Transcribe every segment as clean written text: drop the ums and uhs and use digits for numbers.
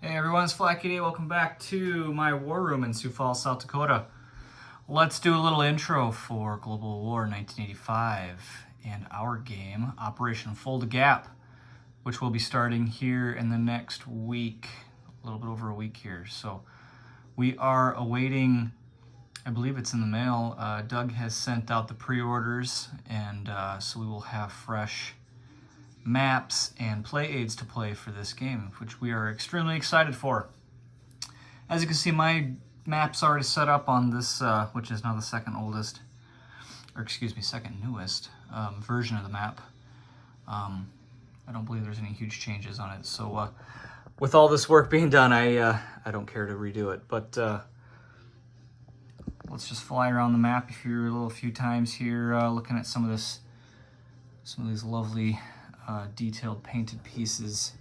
Hey everyone, it's Flaky Day. Welcome back to my war room in Sioux Falls, South Dakota. Let's do a little intro for Global War 1985 and our game, Operation Fulda Gap, which will be starting here in the next week, a little bit over a week here. So we are awaiting, I believe it's in the mail, Doug has sent out the pre-orders, and so we will have fresh maps and play aids to play for this game, which we are extremely excited for. As you can see, my map's already set up on this, which is now the second newest version of the map. I don't believe there's any huge changes on it. So with all this work being done, I don't care to redo it. But let's just fly around the map a few times here, looking at some of these lovely detailed painted pieces.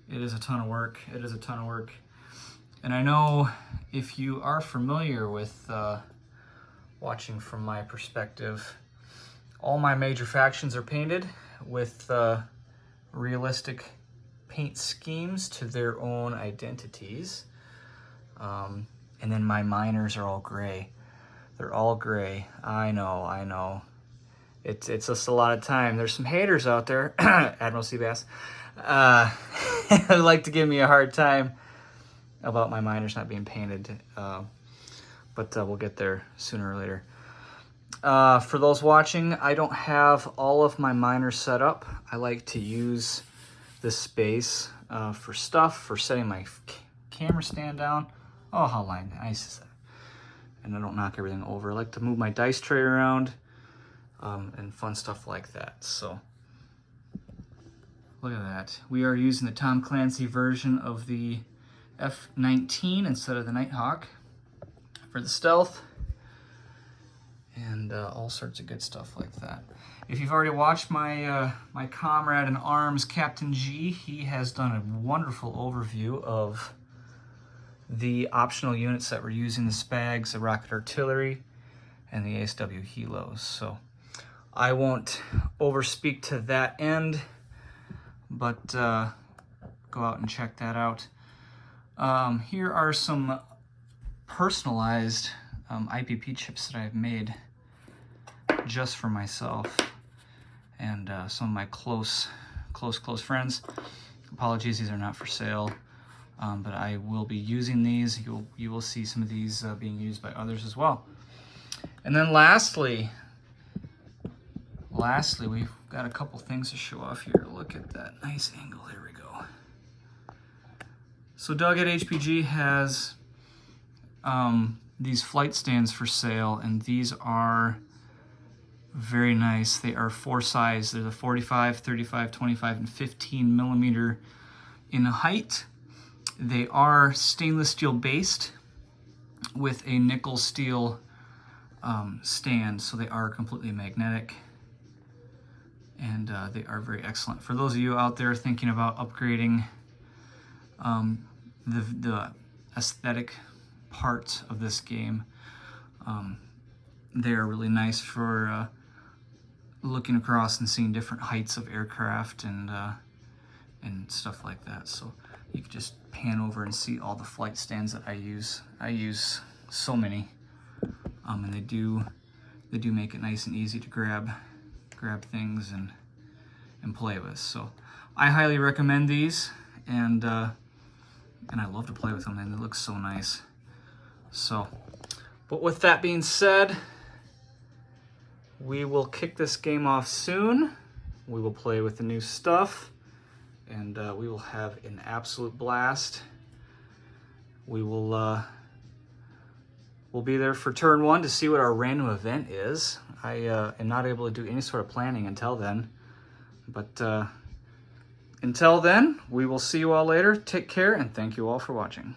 It is a ton of work. And I know if you are familiar with watching from my perspective, all my major factions are painted with realistic paint schemes to their own identities. And then my miners are all gray. They're all gray. I know. It's just a lot of time. There's some haters out there, Admiral Seabass, who like to give me a hard time about my miners not being painted, but we'll get there sooner or later. For those watching, I don't have all of my miners set up. I like to use this space for setting my camera stand down. Oh, how nice is that? And I don't knock everything over. I like to move my dice tray around. And fun stuff like that. So look at that. We are using the Tom Clancy version of the F-19 instead of the Nighthawk for the stealth, and all sorts of good stuff like that. If you've already watched my my comrade in arms, Captain G, he has done a wonderful overview of the optional units that we're using: the Spags, the Rocket Artillery, and the ASW Helos. So I won't overspeak to that end, but go out and check that out. Here are some personalized IPP chips that I've made just for myself and some of my close friends. Apologies, these are not for sale, but I will be using these. You will see some of these being used by others as well. And then lastly, we've got a couple things to show off here. Look at that nice angle. There we go. So Doug at HPG has these flight stands for sale, and these are very nice. They are 4 size. They're the 45, 35, 25, and 15 millimeter in height. They are stainless steel based with a nickel steel stand, so they are completely magnetic. And they are very excellent. For those of you out there thinking about upgrading the aesthetic part of this game, they are really nice for looking across and seeing different heights of aircraft and stuff like that. So you can just pan over and see all the flight stands that I use. I use so many, and they do make it nice and easy to grab things and play with. So I highly recommend these, and I love to play with them, and they look so nice. So, but with that being said, we will kick this game off soon. We will play with the new stuff, and we will have an absolute blast. We'll be there for turn 1 to see what our random event is. I am not able to do any sort of planning until then. But until then, we will see you all later. Take care, and thank you all for watching.